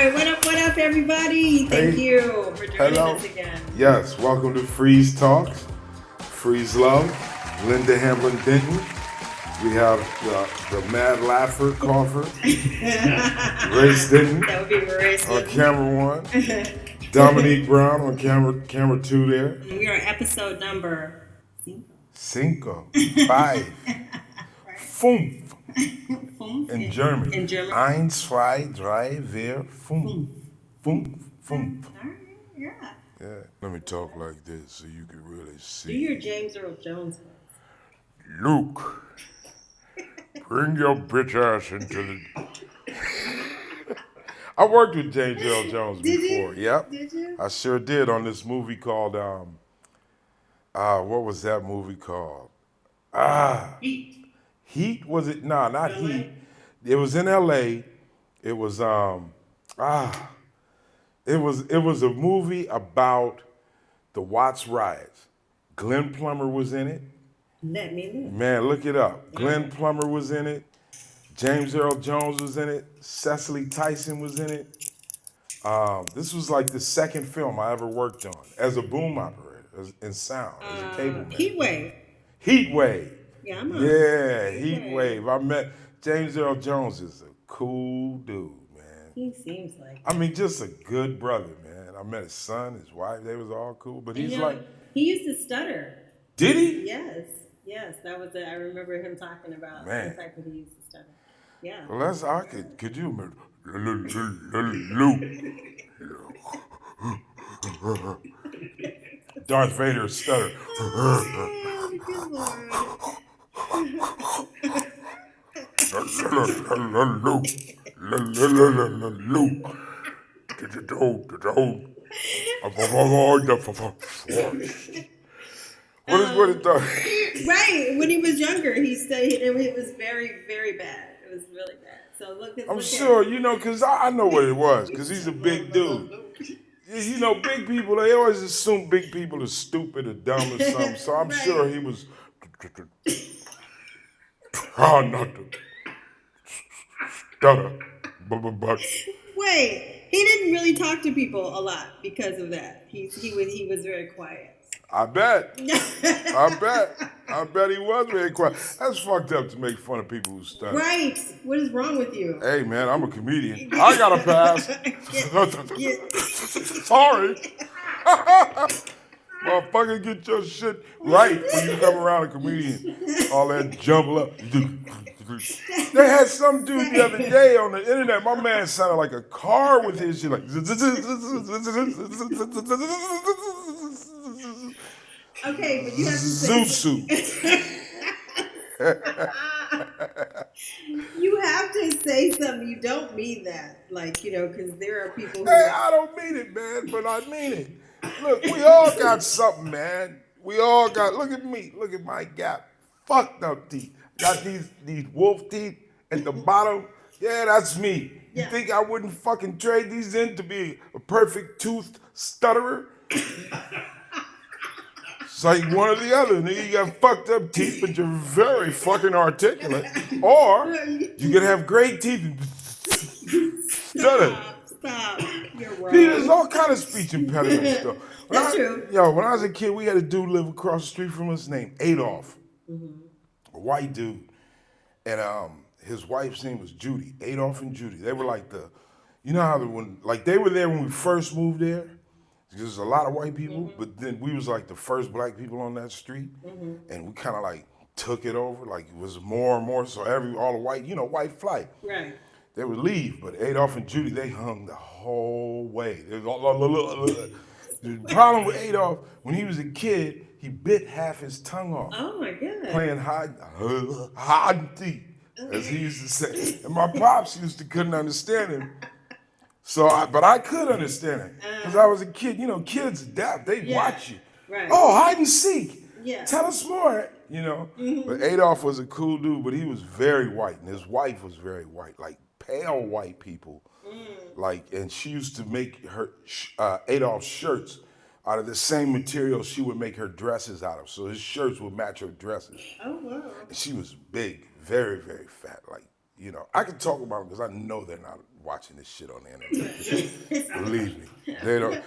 right, what up, everybody? Thank you for joining us again. Yes, welcome to FREEZTalks. Freez Love, Linda Hamlin Denton. We have the Mad Laugher Cougher, Race Denton. That would be Race on camera 1. Dominique Brown on camera 2 there. And we are episode number 5. Right. Fünf. In German. In German. 1, 2, 3, 4, 5. Fünf. All right, yeah. Yeah. Let me talk like this so you can really see. Do your James Earl Jones voice. Luke, bring your bitch ass into the... I worked with James Earl Jones before. Yep. Did you? I sure did on this movie called, what was that movie called? Heat. Heat, was it? Nah, not LA? Heat. It was in LA. It was, it was a movie about the Watts riots. Glenn Plummer was in it. Let me know. Man, look it up. Glenn Plummer was in it. James Earl Jones was in it. Cecily Tyson was in it. This was like the second film I ever worked on as a boom operator, in sound, as a cable man. Heat Wave. Yeah, Yeah, Heat Wave. I met James Earl Jones is a cool dude, man. He seems like. I mean, just a good brother, man. I met his son, his wife. They was all cool, but he's like. He used to stutter. Did he? Yes, that was it. I remember him talking about the fact that he used to stutter. Yeah. Well, could you imagine? Darth Vader stutter. What is that? Right. When he was younger, he stayed. It was very, very bad. It was really bad. So I'm sure, because I know what it was, because he's a big dude. You know, big people, they always assume big people are stupid or dumb or something. So I'm sure he was trying not to stutter. Wait, he didn't really talk to people a lot because of that. He was very quiet. I bet he was very quiet. That's fucked up to make fun of people who stutter. Right. What is wrong with you? Hey, man, I'm a comedian. I got to pass. Sorry. Motherfucker, get your shit right when you come around a comedian. All that jumble up. They had some dude the other day on the internet. My man sounded like a car with his shit like. Okay, but you have to say you have to say something. You don't mean that, because there are people who. Hey, I don't mean it, man, but I mean it. Look, we all got something, man. We all got. Look at me. Look at my gap. Fucked up teeth. Got these wolf teeth at the bottom. Yeah, that's me. You think I wouldn't fucking trade these in to be a perfect toothed stutterer? It's like one or the other. Nigga, you got fucked up teeth, but you're very fucking articulate. Or you can have great teeth and stutter. Stop. You're wrong. See, there's all kind of speech impediments, though. That's true. When I was a kid, we had a dude live across the street from us named Adolph. A white dude. And his wife's name was Judy. Adolph and Judy. They were like you know how they were there when we first moved there? There's a lot of white people, but then we was like the first black people on that street, and we kind of like took it over. Like it was more and more. So all the white, white flight. Right. They would leave, but Adolph and Judy, they hung the whole way. The problem with Adolph, when he was a kid, he bit half his tongue off. Oh my God. Playing hide and seek, as he used to say. And my pops couldn't understand him. But I could understand it because I was a kid. Kids adapt. They watch you. Right. Oh, hide and seek. Yeah. Tell us more. But Adolph was a cool dude, but he was very white, and his wife was very white, like pale white people. And she used to make her Adolph's shirts out of the same material she would make her dresses out of. So his shirts would match her dresses. Oh wow. And she was big, very, very fat, like I can talk about them because I know they're not watching this shit on the internet. Believe me, they don't.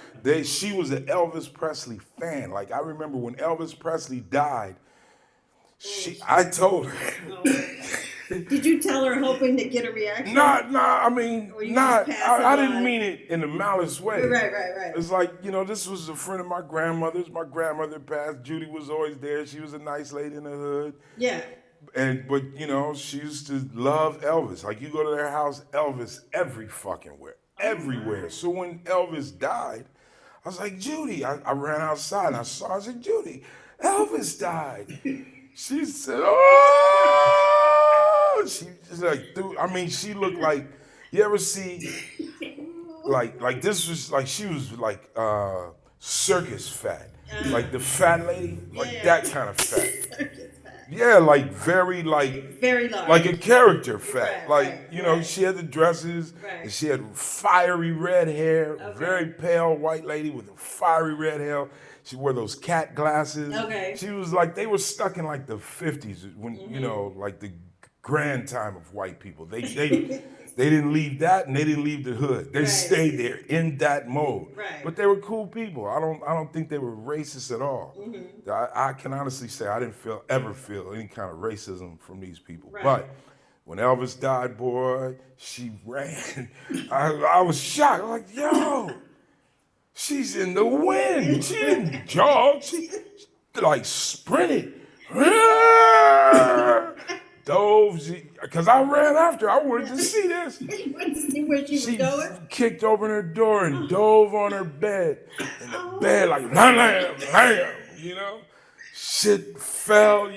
She was an Elvis Presley fan. Like I remember when Elvis Presley died. I told her. Did you tell her hoping to get a reaction? I mean, I didn't mean it in a malice way. Right. It's like, this was a friend of my grandmother's. My grandmother passed. Judy was always there. She was a nice lady in the hood. Yeah. But she used to love Elvis. Like, you go to their house, Elvis every fucking where. Everywhere. So when Elvis died, I was like, Judy, I ran outside and I said, Judy, Elvis died. She said, oh! She just like, she looked like, you ever see, like this was like, she was like circus fat. Like the fat lady, that kind of fat. Circus fat. Yeah, like very large. Like a character fat. She had the dresses, and she had fiery red hair, very pale white lady with a fiery red hair. She wore those cat glasses. Okay. She was like, they were stuck in like the 50s when, like the grand time of white people. They didn't leave that and they didn't leave the hood. They stayed there in that mode. Right. But they were cool people. I don't think they were racist at all. Mm-hmm. I can honestly say I didn't ever feel any kind of racism from these people. Right. But when Elvis died, boy, she ran. I was shocked. I'm like, yo. She's in the wind. She didn't jog. She like sprinted. Dove. Because I ran after her. I wanted to see this. You wanted to see where she was going? She kicked open her door and dove on her bed. And the bed like, lamb. Shit fell,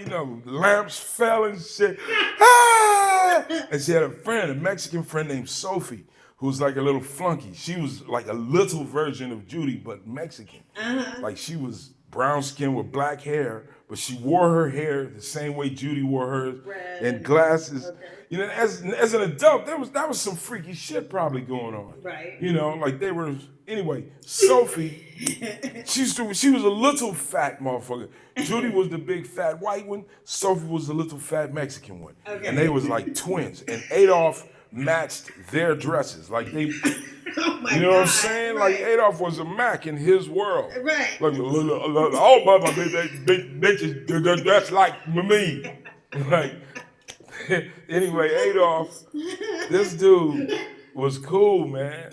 lamps fell and shit. Ah! And she had a Mexican friend named Sophie. Who was like a little flunky. She was like a little version of Judy, but Mexican. Uh-huh. Like she was brown skin with black hair, but she wore her hair the same way Judy wore hers, and glasses. Okay. As an adult, that was some freaky shit probably going on. Right. Like they were. Anyway, Sophie, she was a little fat motherfucker. Judy was the big fat white one. Sophie was the little fat Mexican one. Okay. And they was like twins. And Adolf matched their dresses. Like they, what I'm saying? Right. Like Adolf was a Mac in his world. Right. Like, oh, my big bitches, that's like me. Like, anyway, Adolf, this dude was cool, man.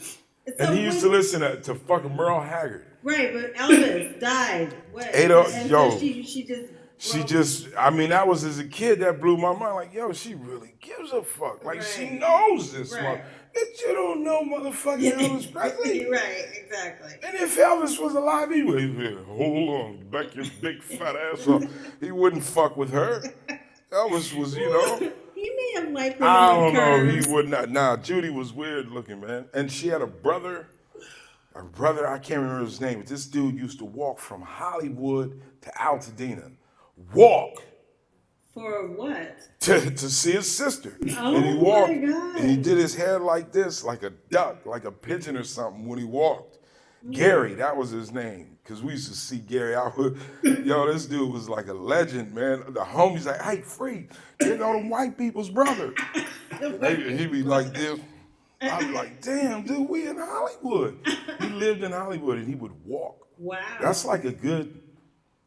And he used to listen to fucking Merle Haggard. Right, but Elvis died. What? Adolf, so she just, that was as a kid that blew my mind. Like, yo, she really gives a fuck. Like, she knows this one. Bitch, you don't know motherfucking Elvis Presley. Right, exactly. And if Elvis was alive, he would be, hold on, back your big fat ass up. He wouldn't fuck with her. Elvis was, He may have liked her. I don't know, he would not. Nah, Judy was weird looking, man. And she had a brother, I can't remember his name, but this dude used to walk from Hollywood to Altadena. Walk. For what? To see his sister. Oh, and he walked, my God. And he did his hair like this, like a duck, like a pigeon or something when he walked. Gary, that was his name. Because we used to see Gary out. This dude was like a legend, man. The homies like, hey, Freez, you know the white people's brother. He'd be like this. I'd be like, damn, dude, we in Hollywood. He lived in Hollywood and he would walk. Wow. That's like a good,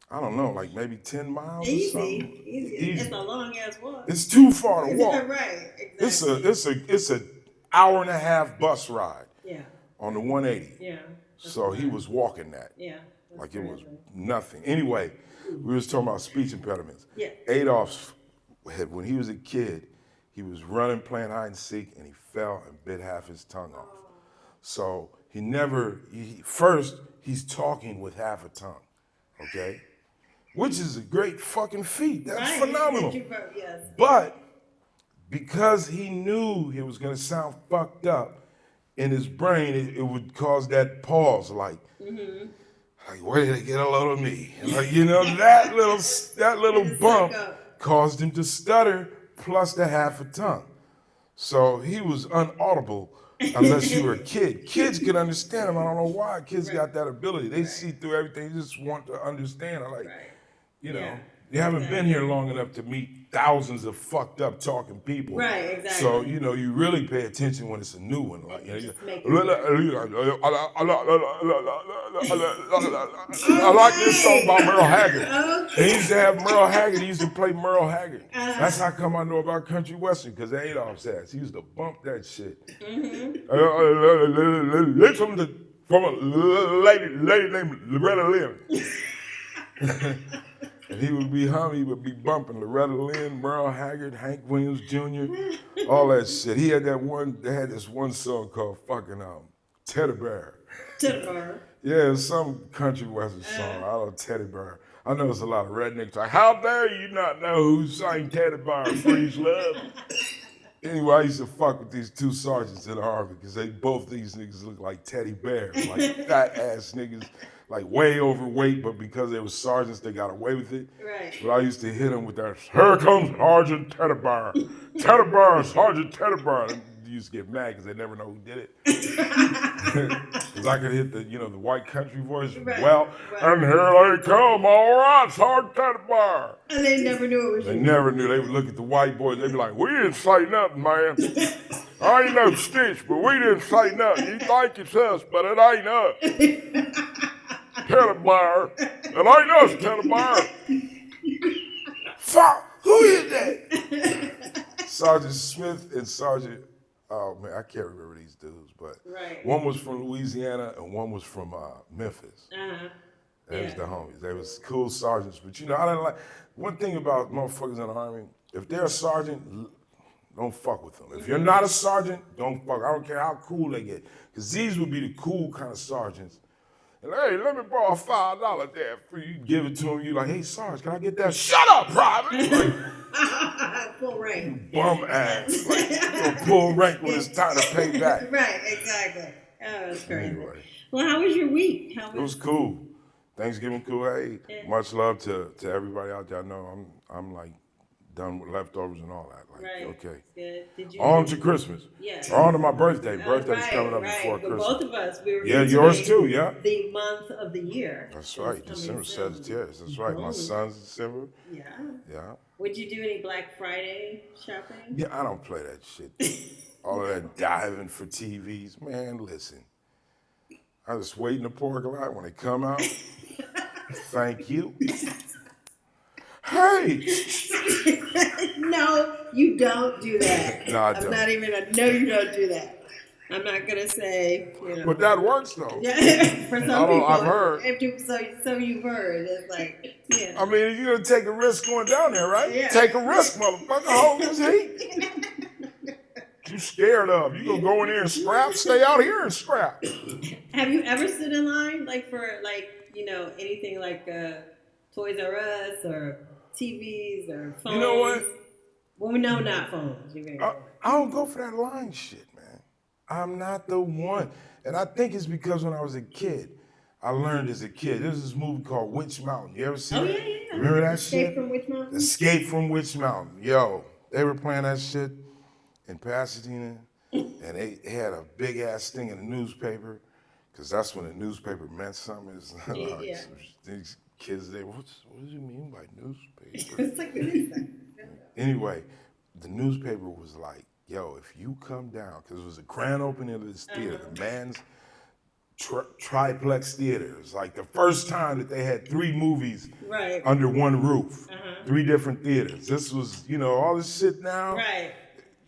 I don't know, like maybe 10 miles or something. Easy. It's a long ass walk. It's too far to walk. Right, exactly. It's a hour and a half bus ride. Yeah. On the 180. Yeah. So he was walking that. Yeah. Like it was nothing. Anyway, we was talking about speech impediments. Yeah. Adolf, when he was a kid, he was running, playing hide and seek, and he fell and bit half his tongue off. So first, he's talking with half a tongue, okay? Which is a great fucking feat. That's phenomenal. Yes. But because he knew he was going to sound fucked up in his brain, it would cause that pause, like, where did they get a load of me? Like, that little bump caused him to stutter, plus the half a tongue. So he was unaudible unless you were a kid. Kids can understand him. I don't know why kids got that ability. They see through everything. They just want to understand. You haven't been here long enough to meet thousands of fucked up talking people. Right, exactly. So, you know, you really pay attention when it's a new one. Like, you know, I like this song by Merle Haggard. Okay. They used to have Merle Haggard. He used to play Merle Haggard. That's how come I know about country western, because of Adolph's ass. He used to bump that shit. Listen from a lady named Loretta Lynn. And he would be humming, he would be bumping Loretta Lynn, Merle Haggard, Hank Williams Jr., all that shit. They had this one song called fucking Teddy Bear. Teddy Bear. Yeah, it's some country western song. I don't know, Teddy Bear. I know it's a lot of rednecks like, how dare you not know who sang Teddy Bear, Freez Love? Anyway, I used to fuck with these two sergeants in the Army because both these niggas look like teddy bears, like fat ass niggas, like way overweight, but because they were sergeants, they got away with it. Right. But I used to hit them with that, here comes Sergeant Teddy Bear. Teddy Bear, Sergeant Teddy Bear. And they used to get mad because they never know who did it. Because I could hit the white country voice. Right. Well, and here they come, all right, Sergeant Teddy Bear. And they never knew it was you. They never knew. They would look at the white boys. They'd be like, we didn't say nothing, man. I ain't no stitch, but we didn't say nothing. You think it's us, but it ain't us. Teddy Bear. It ain't us, Teddy Bear. Fuck, who is that? Sergeant Smith and Sergeant, oh man, I can't remember these dudes, but one was from Louisiana and one was from Memphis. They was the homies. They was cool sergeants, but I didn't like, one thing about motherfuckers in the Army, if they're a sergeant, don't fuck with them. If you're not a sergeant, don't fuck. I don't care how cool they get, because these would be the cool kind of sergeants. And hey, let me borrow $5 there for you. Give it to him. You like, hey, Sarge, can I get that? Shut up, private. Like, full rank. Bum ass. Like, pull rank when it's time to pay back. Right, exactly. Oh, that's crazy. Anyway. Well, how was your week? It was cool. Thanksgiving cool. Hey, much love to everybody out there. I know I'm like done with leftovers and all that. Like, okay. Good. Did you on to Christmas. Yeah. Or on to my birthday. Birthday's coming up before Christmas. Both of us. We were yours too, yeah. The month of the year. That's right. December 17th. That's right. My son's December. Yeah. Yeah. Would you do any Black Friday shopping? Yeah, I don't play that shit. All of that diving for TVs. Man, listen. I just wait in the parking lot when they come out. Thank you. Hey! No, you don't do that. No, I don't. I'm not even, no, you don't do that. I'm not going to say, But that works, though. Yeah, for some people. I've heard. So you've heard. It's like, yeah. I mean, you're going to take a risk going down there, right? Yeah. Take a risk, motherfucker. Hold this heat. You scared of. You going to go in there and scrap? Stay out here and scrap. Have you ever stood in line, for, anything like Toys R Us or TVs or phones? You know what? Well, we know not phones. I don't go for that line shit, man. I'm not the one. And I think it's because when I was a kid, I learned as a kid. There's this movie called Witch Mountain. You ever see it? Yeah. Remember that shit? Escape from Witch Mountain? Escape from Witch Mountain. Yo, they were playing that shit in Pasadena, and they had a big-ass thing in the newspaper, because that's when the newspaper meant something. It's these kids, what do you mean by newspaper? It's like this. Anyway, the newspaper was like, yo, if you come down, because it was a grand opening of this theater, the man's triplex theater. It was like the first time that they had 3 movies under one roof, 3 different theaters. This was, all this shit now. Right.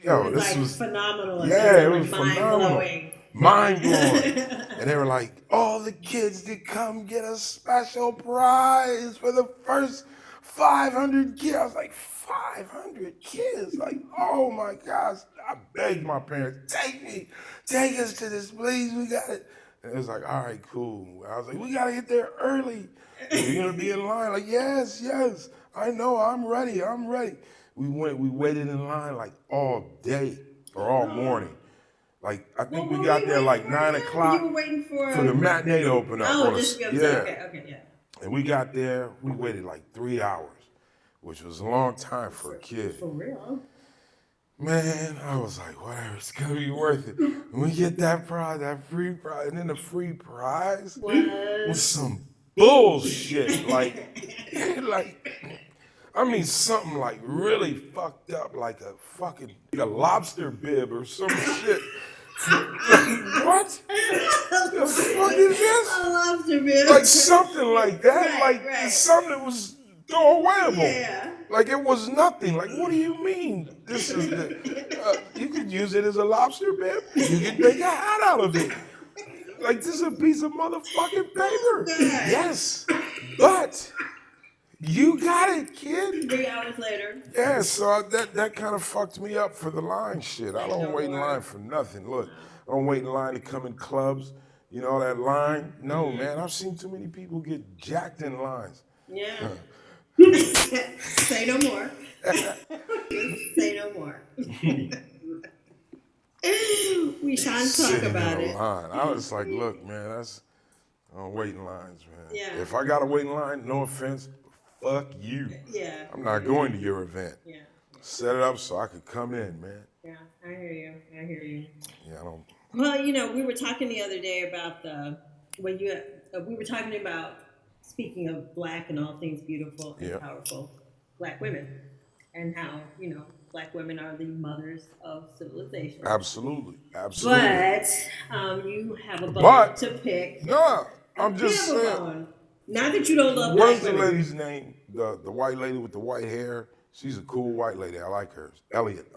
Yo, this was phenomenal. Yeah, it was phenomenal. Mind blowing. And they were like, all the kids did come get a special prize for the first 500 kids. I was like, 500 kids? Like, oh my gosh. I begged my parents, take us to this, please. We got it. And it was like, all right, cool. I was like, we got to get there early. You're going to be in line. Like, yes, I know, I'm ready. We waited in line like all day or all morning. Like, I think we got there like 9 o'clock you were waiting for the matinee to open up. Oh, just to go. Okay, yeah. And we got there, we waited like 3 hours, which was a long time for a kid. For real? Man, I was like, whatever, it's gonna be worth it. When we get that prize, that free prize, and then the free prize was some bullshit. Like, I mean, something like really fucked up, like a fucking a lobster bib or some shit. What? The fuck is this? A lobster bib. Like something like that. Right, Like something that was throwawayable. Yeah. Like it was nothing. Like, what do you mean? This is the, you could use it as a lobster bib. You could make a hat out of it. Like, this is a piece of motherfucking paper. Yes. But you got it, kid. 3 hours later. Yeah, so that kind of fucked me up for the line shit. I don't wait in line for nothing. Look, I don't wait in line to come in clubs. You know that line? No, man. I've seen too many people get jacked in lines. Yeah. Say no more. Say no more. We shan't talk about it. Line. I was like, look, man, I don't wait in lines, man. Yeah. If I gotta wait in line, no offense, fuck you. Yeah. I'm not going to your event. Yeah. Set it up so I could come in, man. Yeah, I hear you. Yeah, I don't. Well, we were talking the other day about we were talking about, speaking of Black and all things beautiful and powerful, Black women, and how, Black women are the mothers of civilization. Absolutely. But you have a bone to pick. No, I'm just saying. Not that you don't love What's Black the women. lady's name? The white lady with the white hair. She's a cool white lady. I like her. Elliot.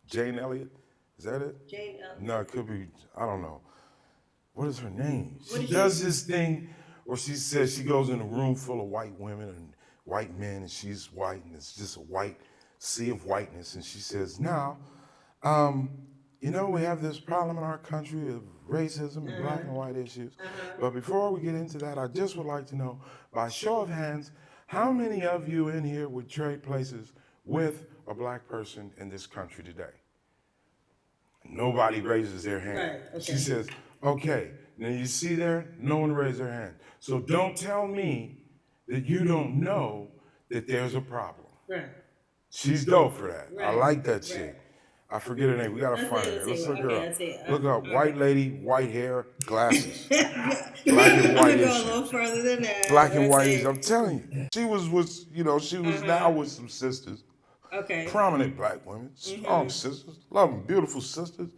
Jane Elliott. Is that it? Jane Elliott. No, it could be. I don't know. What is her name? She does this thing where she says she goes in a room full of white women and white men, and she's white, and it's just a white sea of whiteness. And she says, now, we have this problem in our country of racism and black and white issues. But before we get into that, I just would like to know, by show of hands, how many of you in here would trade places with a black person in this country today? Nobody raises their hand. Right, okay. She says, okay. Now you see there, no one raised their hand. So don't tell me that you don't know that there's a problem. Right. She's dope for that. Right. I like that chick. I forget her name. We gotta find her. Let's look her up. Look up white lady, white hair, glasses. Black and white. I'm gonna go a little further than that. Black and white. I'm telling you, she was now with some sisters. Okay. Prominent black women, strong sisters, love them, beautiful sisters.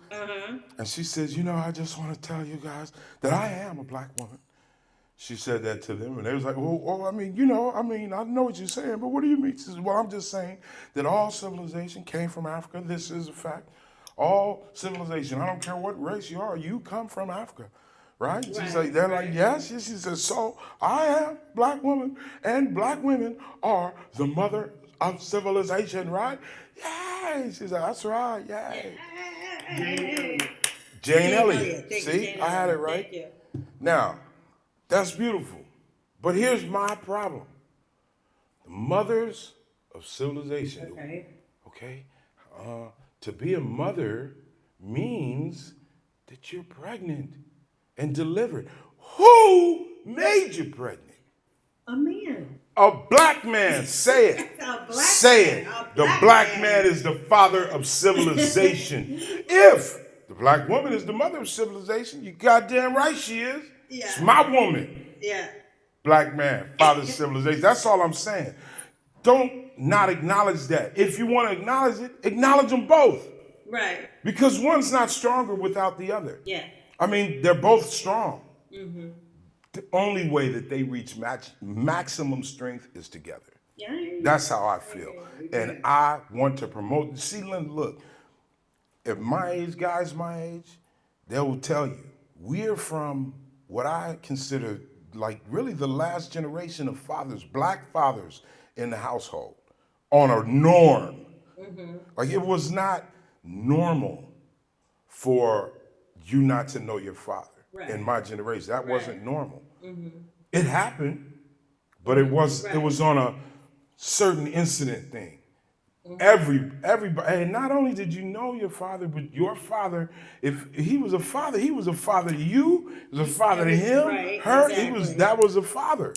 And she says, I just want to tell you guys that I am a black woman. She said that to them, and they was like, well, I know what you're saying, but what do you mean? She says, well, I'm just saying that all civilization came from Africa. This is a fact. All civilization, I don't care what race you are, you come from Africa, right? She's like, they're like, yes. She says, so I am a black woman, and black women are the mother of civilization, right? Yay! She's like, that's right, yay. Jane Elliott. See, I had it right. Thank you. Now, that's beautiful. But here's my problem. The mothers of civilization. Okay? To be a mother means that you're pregnant and delivered. Who made you pregnant? A man. A black man. Say it. Say it. The black man is the father of civilization. If the black woman is the mother of civilization, you goddamn right she is. Yeah. It's my woman. Yeah. Black man, father of civilization. That's all I'm saying. Don't not acknowledge that. If you want to acknowledge it, acknowledge them both. Right. Because one's not stronger without the other. Yeah. I mean, they're both strong. The only way that they reach maximum strength is together. Yeah. That's how I feel. And I want to promote. See, Linda, look, if my age, guys my age, they will tell you, we're from what I consider like really the last generation of fathers, black fathers in the household on a norm. Like it was not normal for you not to know your father in my generation. That wasn't normal. It happened, but it was on a certain incident thing. Everybody, and not only did you know your father, but your father, if he was a father to you, he was a father to him, her, exactly. That was a father.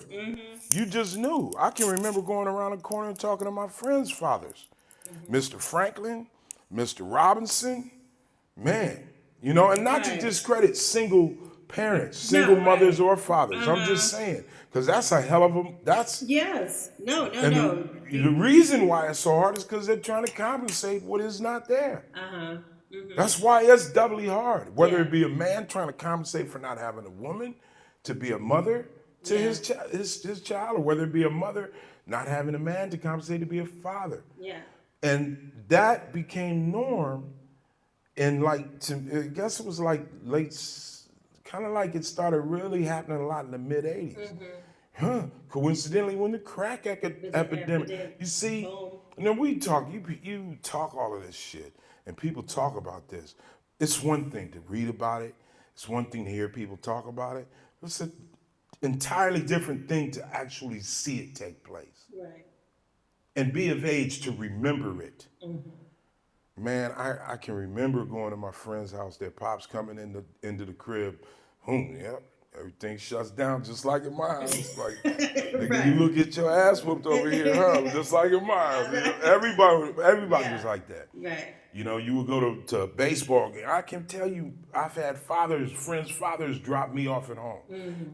You just knew. I can remember going around the corner and talking to my friends' fathers. Mr. Franklin, Mr. Robinson, man, and not to discredit single parents, single No, mothers right. or fathers. I'm just saying, because that's a hell of a, that's, Yes. No. and No. the reason why it's so hard is because they're trying to compensate what is not there. That's why it's doubly hard. Whether Yeah. it be a man trying to compensate for not having a woman to be a mother to his child, or whether it be a mother not having a man to compensate to be a father. Yeah. And that became norm. And like, I guess it was like kind of like it started really happening a lot in the mid 80s. Coincidentally, when the crack epidemic, you see, we talk, you talk all of this shit, and people talk about this. It's one thing to read about it. It's one thing to hear people talk about it. It's an entirely different thing to actually see it take place. Right. And be of age to remember it. Man, I can remember going to my friend's house, their pops coming into the crib. Everything shuts down just like in my house. Like, nigga, you look at your ass whooped over here, huh? Just like in my house. You know, everybody was like that. Right. You know, you would go to a baseball game. I can tell you, I've had friends' fathers drop me off at home.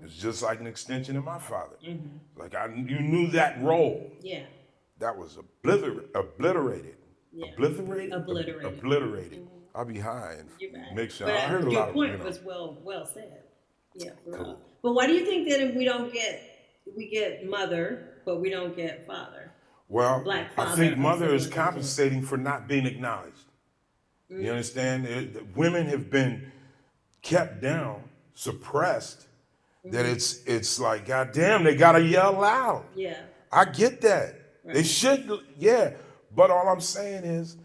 It's just like an extension of my father. Like you knew that role. Yeah. That was obliterated. Yeah. Obliterated. I'll be high and make sure. But I heard a lot of your point was well said. Yeah, for real. But why do you think that if we get mother, but we don't get father? Well, Black father, I think mother is compensating for not being acknowledged. You understand? Women have been kept down, suppressed. That it's like, goddamn, they gotta yell loud. Yeah. I get that. Right. They should, yeah. But all I'm saying is,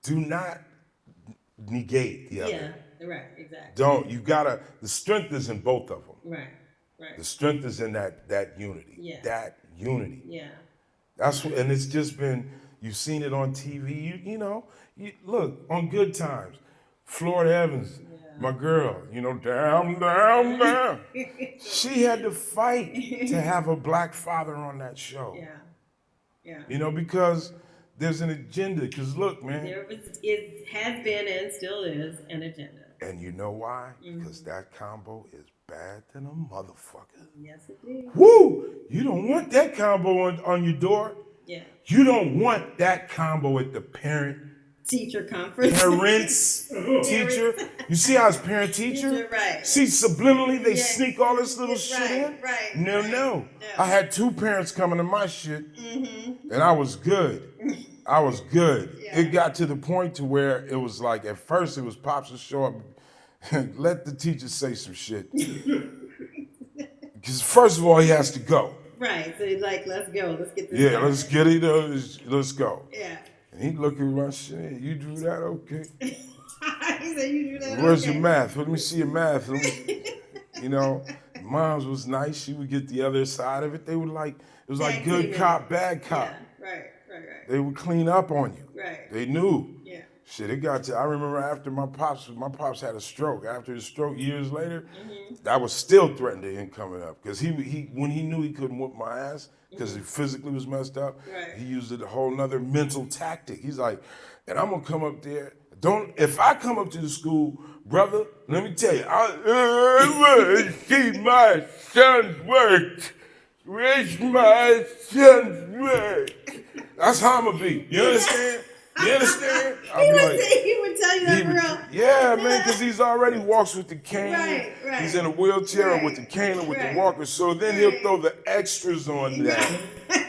do not negate the other. Yeah, right, exactly. The strength is in both of them. Right. The strength is in that unity. Yeah. That unity. Yeah. And it's just been, you've seen it on TV, you look, on Good Times, Florida Evans, my girl, down. She had to fight to have a black father on that show. Yeah. Because there's an agenda. Because look, man. It has been and still is an agenda. And you know why? Because that combo is bad than a motherfucker. Yes, it is. Woo! You don't want that combo on your door. Yeah. You don't want that combo at the teacher conference. Teacher. You see how it's parent-teacher? Right. See, subliminally, they sneak all this little shit in? Right. No. I had 2 parents coming to my shit, and I was good. Yeah. It got to the point to where it was like, at first it was Pops to show up and let the teacher say some shit. Because first of all, he has to go. Right. So he's like, let's go. Let's get this started. Let's get it. Let's go. Yeah. And he looked at my shit. You drew that? Okay. He said, you drew that? Where's your math? Let me see your math. Mom's was nice. She would get the other side of it. They would it was like good cop, bad cop. Yeah. Right. They would clean up on you. Right. They knew. Yeah. Shit, it got to, I remember after my pops had a stroke. After his stroke, years later, I was still threatened to him coming up. Because he when he knew he couldn't whoop my ass, because he physically was messed up, he used a whole nother mental tactic. He's like, and I'm going to come up there. If I come up to the school, brother, let me tell you, I see my son's work. Where's my son's work? That's how I'm going to be. You understand? You understand? He would tell you that, bro. Yeah, man, because he's already walks with the cane. Right. He's in a wheelchair with the cane and with the walker. So then he'll throw the extras on that.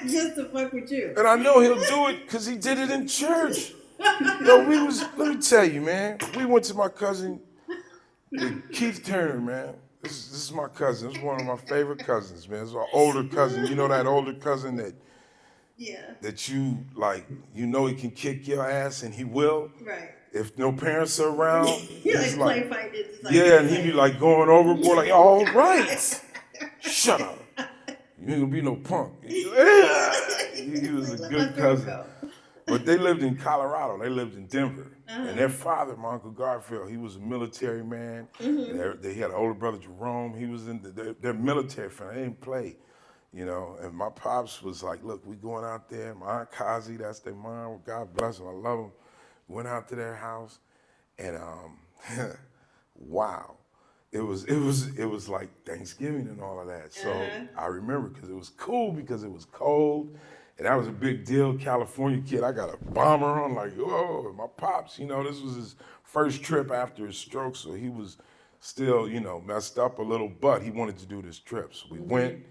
Just to fuck with you. And I know he'll do it because he did it in church. Let me tell you, man. We went to my cousin, Keith Turner, man. This is my cousin. This is one of my favorite cousins, man. It's an older cousin. You know that older cousin that you he can kick your ass and he will. Right. If no parents are around, he's like play fighting. And he'd be like going overboard, like, all right, shut up. You ain't gonna be no punk. He was a good cousin. But they lived in Colorado. They lived in Denver. And their father, my Uncle Garfield, he was a military man. They had an older brother, Jerome. He was in their military family. They didn't play. And my pops was like, look, we going out there. My Aunt Kazi, that's their mom. God bless them. I love them. Went out to their house. And, wow. it was like Thanksgiving and all of that. So I remember because it was cool because it was cold. And that was a big deal. California kid, I got a bomber on, like, whoa, my pops, this was his first trip after his stroke, so he was still, messed up a little, but he wanted to do this trip. So we went.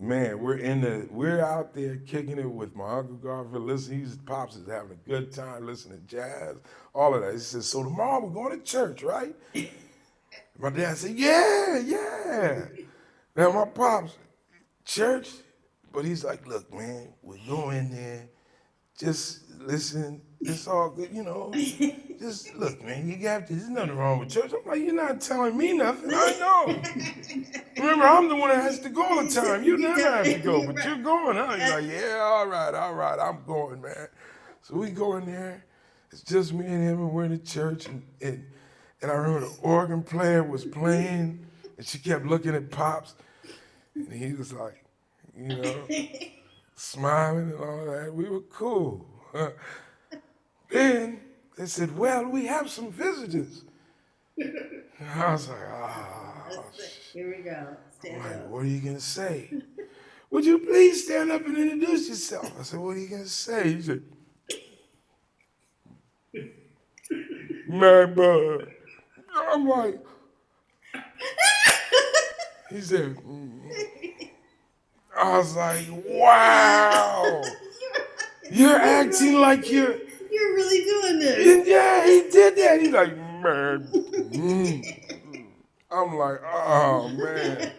Man, we're out there kicking it with my Uncle Garfield. Listen, pops is having a good time listening to jazz, all of that. He says, so tomorrow we're going to church, right? My dad said, yeah. Now my pops, church, but he's like, look, man, we go in there, just listen, it's all good, just look, man, there's nothing wrong with church. I'm like, you're not telling me nothing, I know. Remember, I'm the one that has to go all the time. You never have to go, but you're going, huh? He's like, yeah, all right, I'm going, man. So we go in there, it's just me and him, and we're in the church, and I remember the organ player was playing, and she kept looking at Pops, and he was like, smiling and all that. We were cool. Then they said, well, we have some visitors. And I was like, here we go. Stand up. What are you going to say? Would you please stand up and introduce yourself? I said, what are you going to say? He said, my bud. I'm like, he said, I was like, wow. You're acting like you're really doing this. Yeah, he did that. He's like, man. I'm like, oh, man.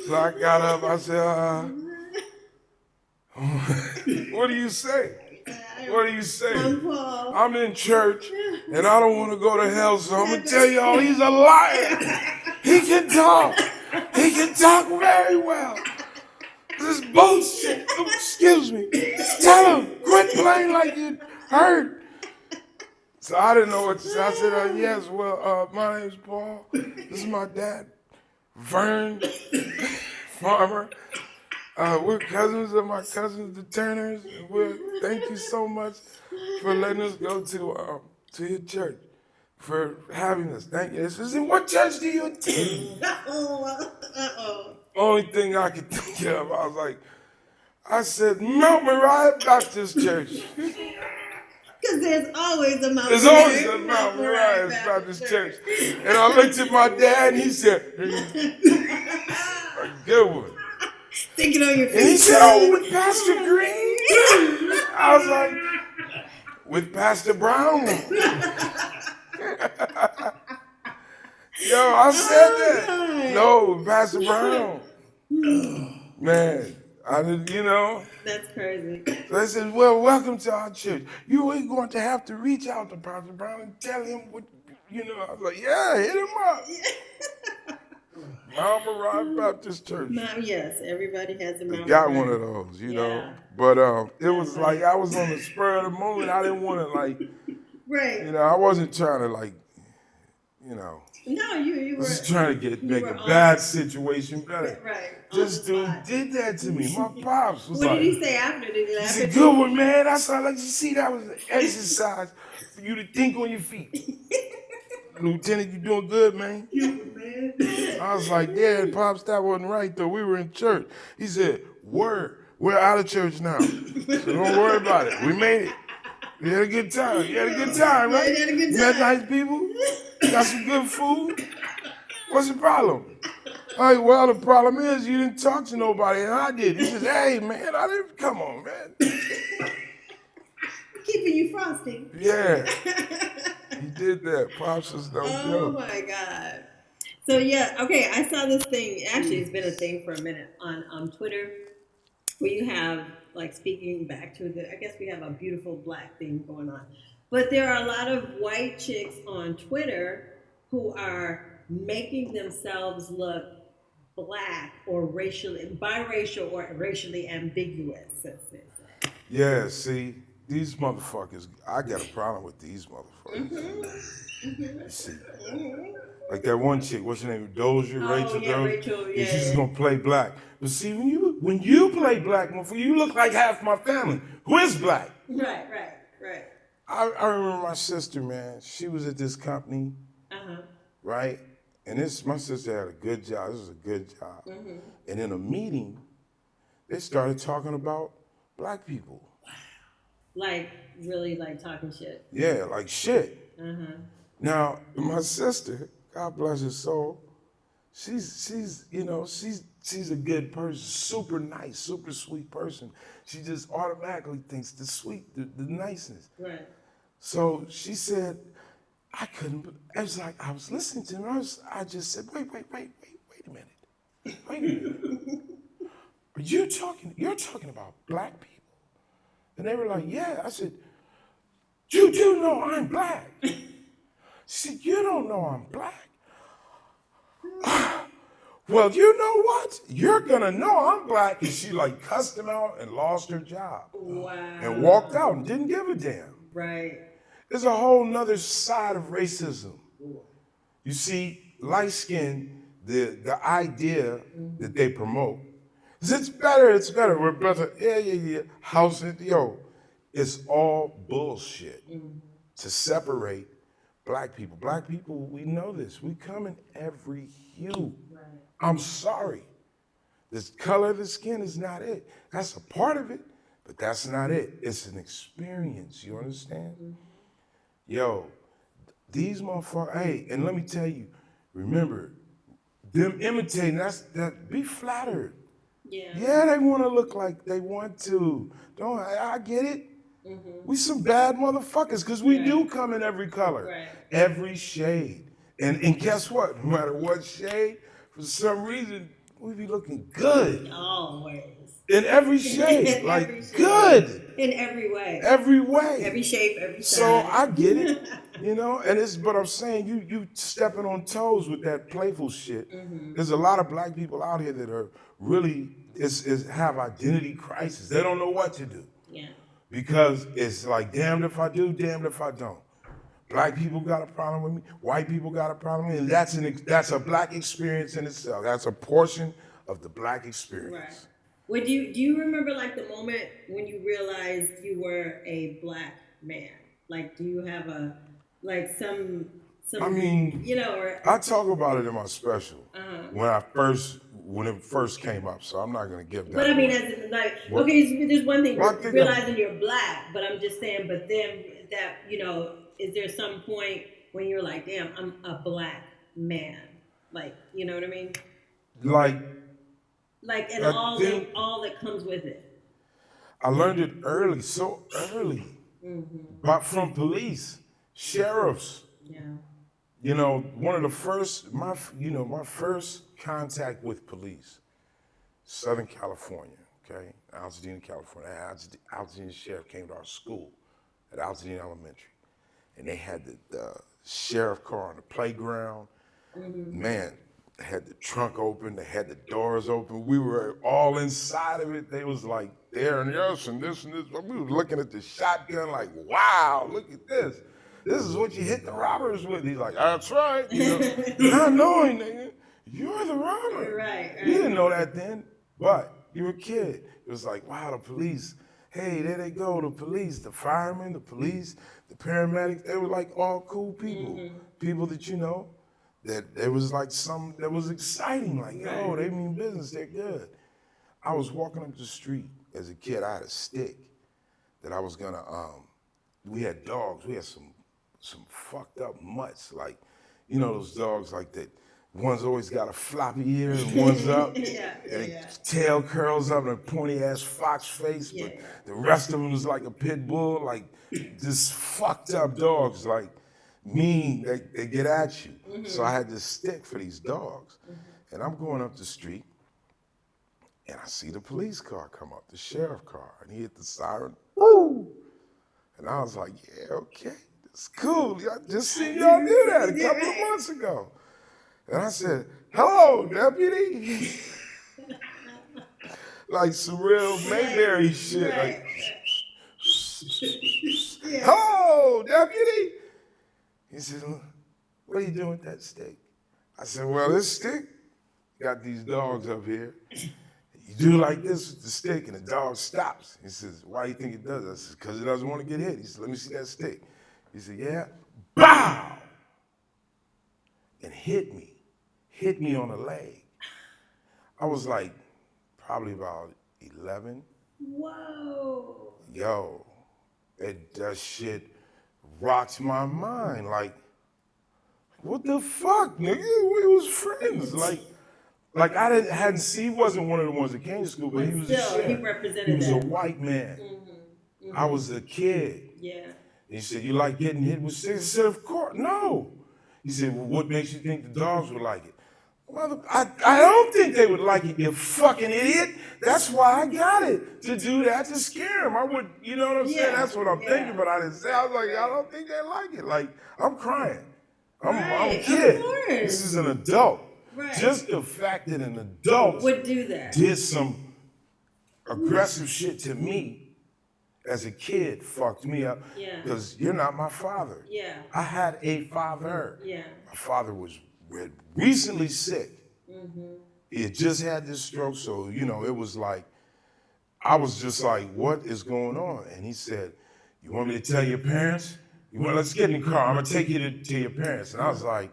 So I got up. I said, what do you say? What do you say? I'm in church, and I don't want to go to hell, so I'm going to tell y'all he's a liar. He can talk. He can talk very well. This bullshit. Excuse me. Tell him. Quit playing like you hurt. So I didn't know what to say. I said, yes, well, my name's Paul. This is my dad, Vern, farmer. We're cousins of my cousins, the Turners. And thank you so much for letting us go to your church, for having us. Thank you. This is in what church do you attend? Only thing I could think of, I said, Mount Moriah Baptist Church. Because there's always a Mount There's always a Mount Moriah Baptist Church. And I looked at my dad and he said, a good one. Thinking on your feet. And he said, oh, with Pastor Green? I was like, with Pastor Brown? Yo, I said that. God. No, Pastor Brown. Man, I didn't, That's crazy. So they said, well, welcome to our church. You ain't going to have to reach out to Pastor Brown and tell him what, I was like, yeah, hit him up. Mount Moriah Baptist Church. Yes, everybody has a Mount got Moriah. one of those, know. But it was like I was on the spur of the moment. I didn't want to right. I wasn't trying to No, you were just trying to make a bad situation better. Right. This dude did that to me. My pops was what did he say after? Did he laugh? He said, good one, man. I saw like you see that was an exercise for you to think on your feet. Lieutenant, you doing good, man? I was like, yeah, Pops, that wasn't right, though. We were in church. He said, word, we're out of church now. So don't worry about it. We made it. We had a good time. You had a good time, right? You had a good time. You met nice people? Got some good food? What's the problem? All right, well, the problem is you didn't talk to nobody, and I did. He says, hey, man, come on, man. Keeping you frosty. Yeah. He did that. Pops was no joke. Oh, my God. So, yeah, okay, I saw this thing. Actually, it's been a thing for a minute on Twitter where you have, speaking back to I guess we have a beautiful black thing going on. But there are a lot of white chicks on Twitter who are making themselves look black or biracial or racially ambiguous. Yeah, see, these motherfuckers, I got a problem with these motherfuckers. See, like that one chick, what's her name, Dozier, Rachel Dozier? Rachel, yeah. She's just gonna play black. But see, when you play black, you look like half my family. Who is black? Right. I remember my sister, man. She was at this company, right? And my sister had a good job. This was a good job. And in a meeting, they started talking about black people. Like really, like talking shit. Yeah, like shit. Now, my sister, God bless her soul, she's she's a good person, super nice, super sweet person. She just automatically thinks the niceness. Right. So she said, I was like, I was listening to her, I just said, wait a minute. Wait a minute. You're talking about black people? And they were like, yeah. I said, you do know I'm black. She said, you don't know I'm black. Well, you know what? You're gonna know I'm black. And she like cussed him out and lost her job. Wow. And walked out and didn't give a damn. Right. There's a whole nother side of racism. You see, light skin, the idea that they promote is it's better. We're better. Yeah. House it, it's all bullshit to separate black people. Black people, we know this. We come in every hue. Right. I'm sorry. The color of the skin is not it. That's a part of it, but that's not it. It's an experience. You understand? Yo, these motherfuckers, hey, and let me tell you, remember, them imitating, be flattered. Yeah, they want to look like they want to. I get it. We some bad motherfuckers, because we do come in every color, every shade. And guess what? No matter what shade, for some reason, we be looking good. Always. In every shade, good. In every way. Every way. Every shape, every size. So I get it, but I'm saying you stepping on toes with that playful shit. There's a lot of black people out here that are really have identity crisis. They don't know what to do. Yeah. Because it's like damned if I do, damned if I don't. Black people got a problem with me. White people got a problem with me. And that's a black experience in itself. That's a portion of the black experience. Right. Well, do you remember like the moment when you realized you were a black man? Like, do you have some? I mean, or I talk about it in my special when it first came up. So I'm not gonna give that. But I mean, as in, like, okay, there's one thing realizing you're black, but I'm just saying. But then that is there some point when you're like, damn, I'm a black man? Like, you know what I mean? Like, and all that comes with it. I learned it early, so early. But from police, sheriffs. Yeah. One of the first, my first contact with police, Southern California, okay? Altadena, California. Altadena sheriff came to our school at Altadena Elementary. And they had the sheriff car on the playground. Man, they had the trunk open, they had the doors open. We were all inside of it. They was like there and yes and this and this. We were looking at the shotgun like, wow, look at this. This is what you hit the robbers with. He's like, that's right. Not knowing, nigga, you're the robber. Right. You didn't know that then, but you were a kid. It was like, wow, the police. Hey, there they go, the police, the firemen, the police, the paramedics. They were like all cool people. People that that there was like that was exciting. Like, yo, they mean business, they're good. I was walking up the street as a kid. I had a stick that I was gonna, we had dogs. We had some fucked up mutts. Like, those dogs like that. One's always got a floppy ear and one's up. Tail curls up and a pointy ass fox face. But the rest of them was like a pit bull. Like, just fucked up dogs. Like, mean, they get at you. So I had this stick for these dogs. And I'm going up the street and I see the police car come up, the sheriff car, and he hit the siren. Woo! And I was like, yeah, okay, that's cool. I just seen y'all do that a couple of months ago. And I said, hello, deputy. Like some real Mayberry shit. Like, hello, deputy. He said, what are you doing with that stick? I said, well, this stick got these dogs up here. You do like this with the stick and the dog stops. He says, why do you think it does? I said, because it doesn't want to get hit. He said, let me see that stick. He said, yeah. Bow! hit me on the leg. I was like probably about 11. Whoa. Yo, that shit rocks my mind. Like, what the fuck, nigga? We was friends. Like I hadn't seen. He wasn't one of the ones that came to school, but he was still, a sheriff. he represented He was that. a white man. I was a kid. Yeah. He said, "You like getting hit with sticks?" I said, "Of course." No. He said, "Well, what makes you think the dogs would like it?" Well, I don't think they would like it, you fucking idiot. That's why I got it, to do that, to scare them. I would, you know what I'm saying? That's what I'm thinking, but I didn't say. I was like, I don't think they like it. Like, I'm crying. I'm a kid. This is an adult. Right. Just the fact that an adult would do that, did some aggressive shit to me as a kid fucked me up. Yeah. Because you're not my father. Yeah. I had a father. Yeah. My father was recently sick. He had just had this stroke, so you know, it was like, I was just like, what is going on? And he said, "You want me to tell your parents? Let's get in the car. I'm gonna take you to your parents." And I was like,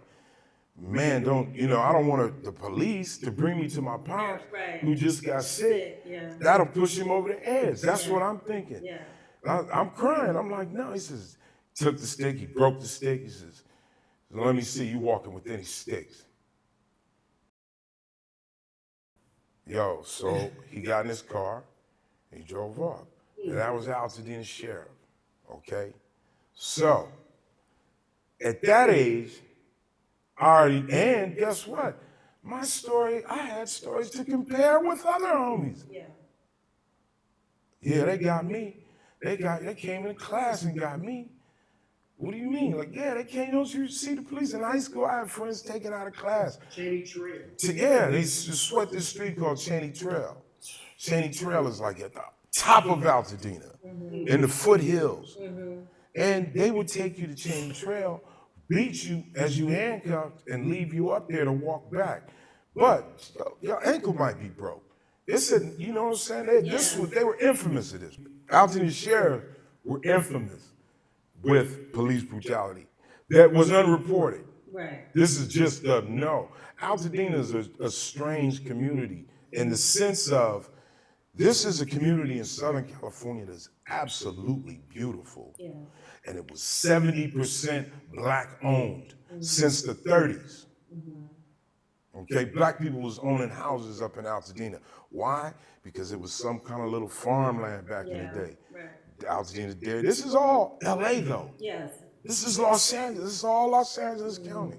man, I don't want the police to bring me to my pops who just got sick. Yeah. That'll push him over the edge. That's what I'm thinking. Yeah. I'm crying. I'm like, no. He says, took the stick. He broke the stick. He says, "Let me see you walking with any sticks." Yo, so he got in his car and he drove off. And that was Altadena Sheriff, okay? So, at that age, and guess what? My story, I had stories to compare with other homies. Yeah. Yeah, they got me. They came into class and got me. What do you mean? Like, yeah, they came, don't you see the police in high school? I had friends taken out of class. Cheney Trail. Yeah, they sweat this street called Cheney Trail. Cheney Trail is like at the top of Altadena, in the foothills. And they would take you to Cheney Trail, beat you as you handcuffed, and leave you up there to walk back. But your ankle might be broke. It's a, you know what I'm saying? They were infamous at this. Altadena Sheriff were infamous with police brutality that was unreported. Right. This is just no. Altadena is a strange community in the sense of, this is a community in Southern California that's absolutely beautiful. Yeah. And it was 70% black owned since the 30s. Okay, black people was owning houses up in Altadena. Why? Because it was some kind of little farmland back in the day. Right. Altadena Dairy. This is all LA though. Yes. This is Los Angeles. This is all Los Angeles County.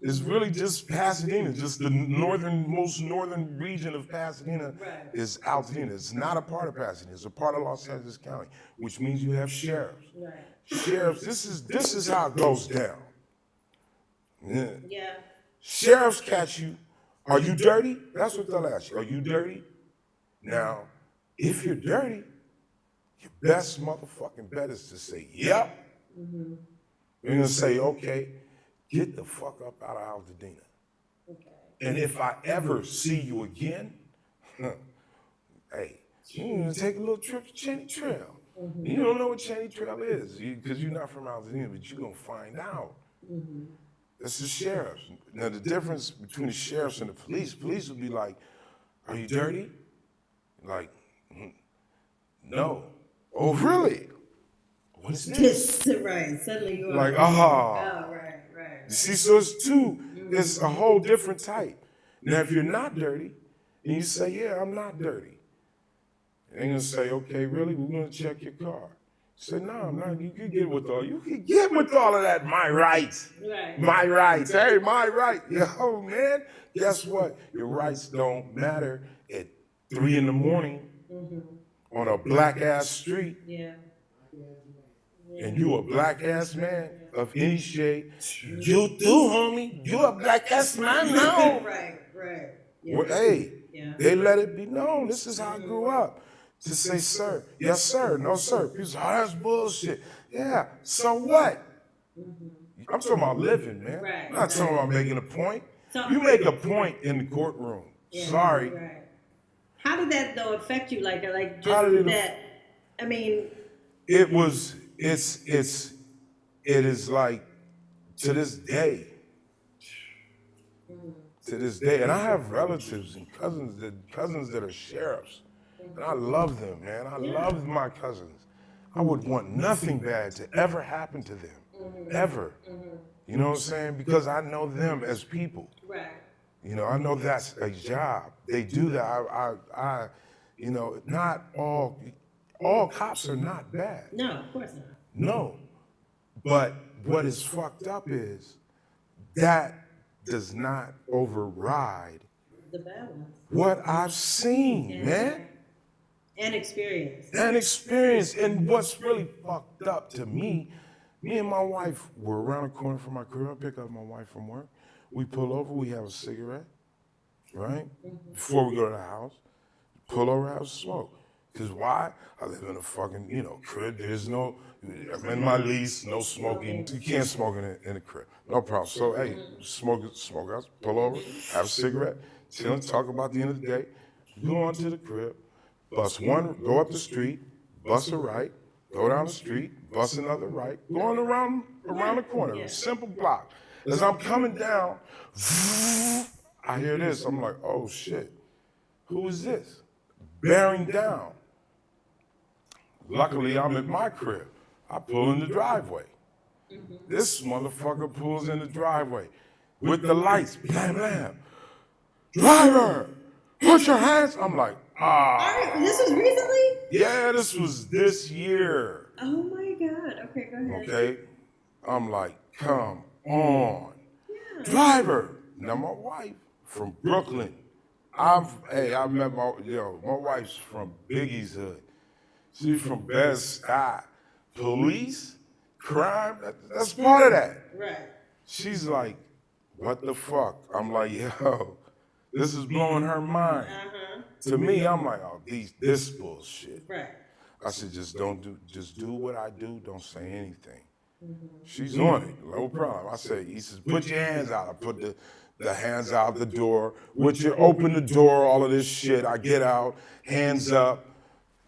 It's really just Pasadena, just the most northern region of Pasadena is Altadena. It's not a part of Pasadena. It's a part of Los Angeles County, which means you have sheriffs. Right. Sheriffs, this is how it goes down. Yeah. Sheriffs catch you. Are you dirty? That's what they'll ask you. Are you dirty? Now, if you're dirty, your best motherfucking bet is to say, yep. You're gonna say, okay, get the fuck up out of Altadena. Okay. And if I ever see you again, hey, you're gonna take a little trip to Cheney Trail. You don't know what Cheney Trail is because you're not from Altadena, but you're gonna find out. That's the sheriffs. Now the difference between the sheriffs and the police will be like, are you dirty? Like, no. Oh, really? What's this? Right. Suddenly you're like, oh, right. You see, so it's a whole different type. Now, if you're not dirty, and you say, yeah, I'm not dirty, they're gonna say, okay, really, we're gonna check your car. Say, no, I'm not. You can get with all of that. My rights. Right. My rights. Hey, my right. Yo, man, guess what? Your rights don't matter at 3 a.m. On a black ass street. Yeah. And you a black ass man of any shade. You too, homie. You a black ass man now. Right. Yeah. Well, hey, they let it be known. This is how I grew up. To say, sir, yes, sir, no, sir. People say, oh, that's bullshit. Yeah, so what? I'm talking about living, man. Right. I'm not talking about making a point. So, you make a point in the courtroom. Sorry. Right. How did that though affect you? Like just that? I mean, it is like to this day. to this day. And I have relatives and cousins that are sheriffs. And I love them, man. I love my cousins. I would want nothing bad to ever happen to them, ever. You know what I'm saying? Because I know them as people. Right. You know, I know that's a job. They do that. I you know, not all cops are not bad. No, of course not. No. But what is fucked up is that does not override the bad ones. What I've seen, man. And experience. And experience. And what's really fucked up to me and my wife were around the corner from my crib. I pick up my wife from work. We pull over, we have a cigarette, right? Before we go to the house. Pull over, have a smoke. Because why? I live in a fucking, you know, crib. There's no, I'm in my lease, no smoking. You can't smoke in a crib. No problem. So, hey, smoke out, pull over, have a cigarette, chill and talk about the end of the day. Go on to the crib, bust one, go up the street, bust a right, go down the street, bust another right, going around the corner. A simple block. As I'm coming down, I hear this. I'm like, oh shit, who is this? Bearing down. Luckily, I'm at my crib. I pull in the driveway. This motherfucker pulls in the driveway with the lights. Blam, blam. Driver, put your hands. I'm like, This was recently? Yeah, this was this year. Oh my God. Okay, go ahead. Okay? I'm like, come on. Yeah. Driver. Now my wife from Brooklyn. I met my wife's from Biggie's hood. She's from Bed-Stuy. Police, crime, that's part of that. Right. She's like, what the fuck? I'm like, yo, this is blowing her mind. To me, I'm like, oh, this bullshit. Right. I said, just do what I do, don't say anything. She's on it, no problem. I said, he says, put your hands out. I put the hands out the door. Open the door, all of this shit. I get out, hands up.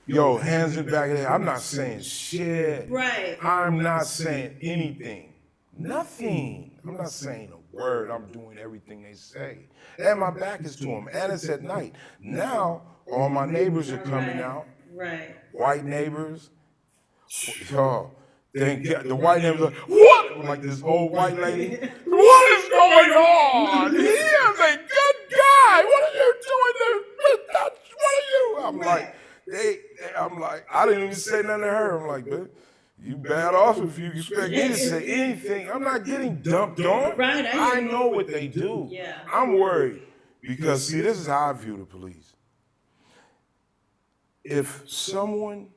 Yo, hands in the back of the head. I'm not saying shit. Right. I'm not saying anything. Nothing. I'm not saying a word. I'm doing everything they say. And my back is to them. And it's at night. Now, all my neighbors are coming out. Right. White neighbors. Yo, thank God. The white neighbors are like, what? Like this old white lady. What is going on? He is a good guy. What are you doing there? What are you? I'm like, I didn't even say nothing to her. I'm like, man, you bad off if you expect me to say anything. I'm not getting dumped on. Right, I know what they do. Yeah. I'm worried because, see, this is how I view the police. If someone,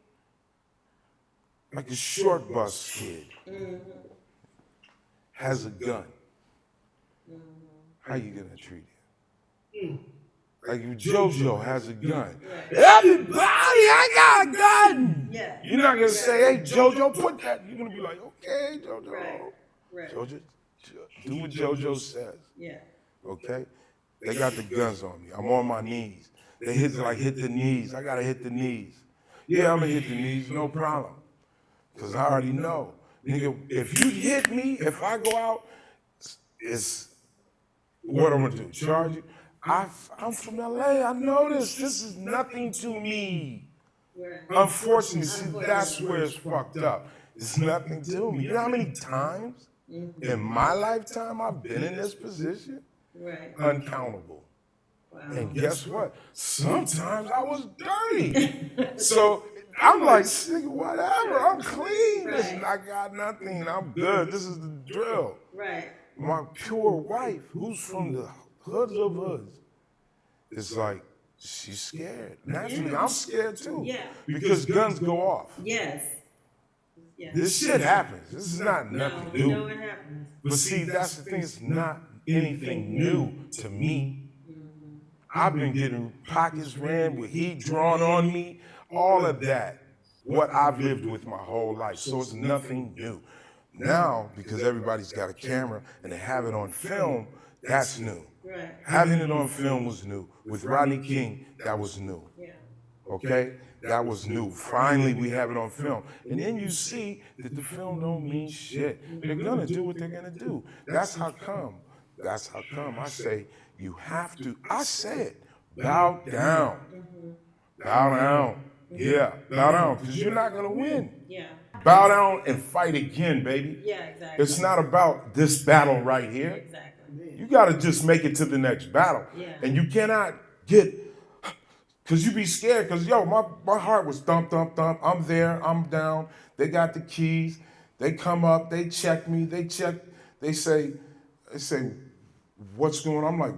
like a short bus kid, has a gun, how you gonna treat him? Like if JoJo has a gun. Everybody, I got a gun. Yeah. You're not gonna say, hey, JoJo, put that. You're gonna be like, okay, JoJo. Right. JoJo, do what JoJo says. Yeah. Okay? They got the guns on me. I'm on my knees. They hit the knees. I gotta hit the knees. Yeah, I'm gonna hit the knees, no problem. Cause I already know. Nigga, if you hit me, if I go out, it's what I'm gonna do. Charge you. I'm from LA. I know this. This is nothing to me. Right. Unfortunately, see, that's where it's fucked up. It's nothing to me. You know how many times in my lifetime I've been in this position? Right. Uncountable. Wow. And guess what? Sometimes I was dirty. So I'm like, whatever. I'm clean. Right. Listen, I got nothing. I'm good. This is the drill. Right. My pure wife, who's from the hoods of hoods, it's like, she's scared. Naturally, I'm scared too. Yeah. Because guns go off. Yes. Yeah. This shit happens. This is not nothing We know new. it happens. But see, that's the thing. It's not anything new to me. I've been getting pockets ran with heat drawn on me. All of that. What I've lived with my whole life. So it's nothing new. Now, because everybody's got a camera and they have it on film, that's new. Right. Having it on film was new. With Rodney King, that was new. Yeah. Okay? That was new. Finally, we have it on film. And then you see that the film don't mean shit. They're gonna do what they're gonna do. That's how come That's how come I say you have to. I said, bow down. Bow down. Yeah, bow down, because you're not going to win. Yeah. Bow down and fight again, baby. Yeah, exactly. It's not about this battle right here. Exactly. You got to just make it to the next battle. Yeah. And you cannot get, because you be scared, because, yo, my heart was thump, thump, thump. I'm there, I'm down. They got the keys. They come up, they check me, they say, what's going on? I'm like,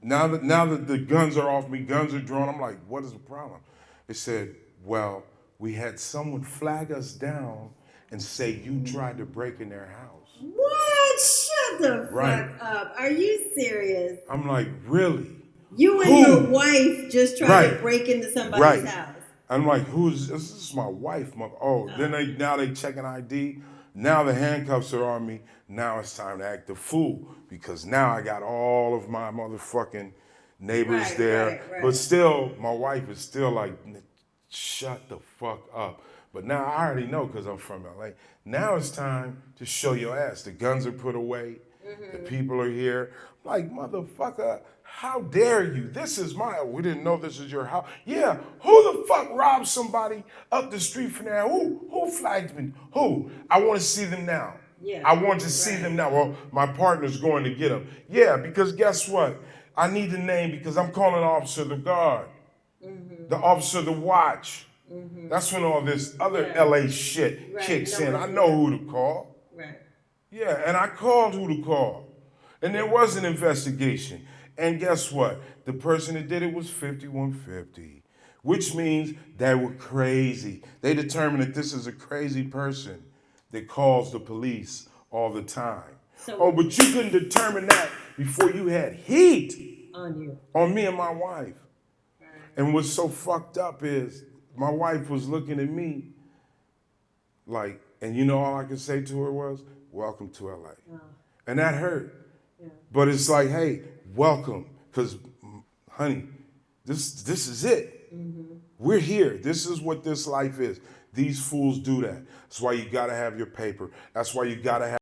now that the guns are off me, guns are drawn, I'm like, what is the problem? They said, well, we had someone flag us down and say you tried to break in their house. What? Shut the fuck up. Are you serious? I'm like, really? You and your wife just tried to break into somebody's house. I'm like, this is my wife. Then they checking ID. Now the handcuffs are on me. Now it's time to act the fool, because now I got all of my motherfucking neighbors there. Right. But still, my wife is still like, shut the fuck up. But now I already know, because I'm from LA. Now it's time to show your ass. The guns are put away. The people are here. I'm like, motherfucker, how dare you? This is we didn't know this is your house. Yeah, who the fuck robbed somebody up the street from there? Who flagged me? Who? I want to see them now. Yeah. I want to see them now. Well, my partner's going to get them. Yeah, because guess what? I need the name, because I'm calling Officer the Guard. The Officer the Watch. That's when all this other LA shit kicks in. I know who to call. Right. Yeah, and I called who to call. And there was an investigation. And guess what? The person that did it was 5150, which means they were crazy. They determined that this is a crazy person that calls the police all the time. But you couldn't determine that before you had heat on you. On me and my wife. Right. And what's so fucked up is my wife was looking at me like, and you know all I could say to her was, welcome to LA. Oh. And that hurt. Yeah. But it's like, hey, welcome, because, honey, this is it. We're here. This is what this life is. These fools do that. That's why you got to have your paper. That's why you got to have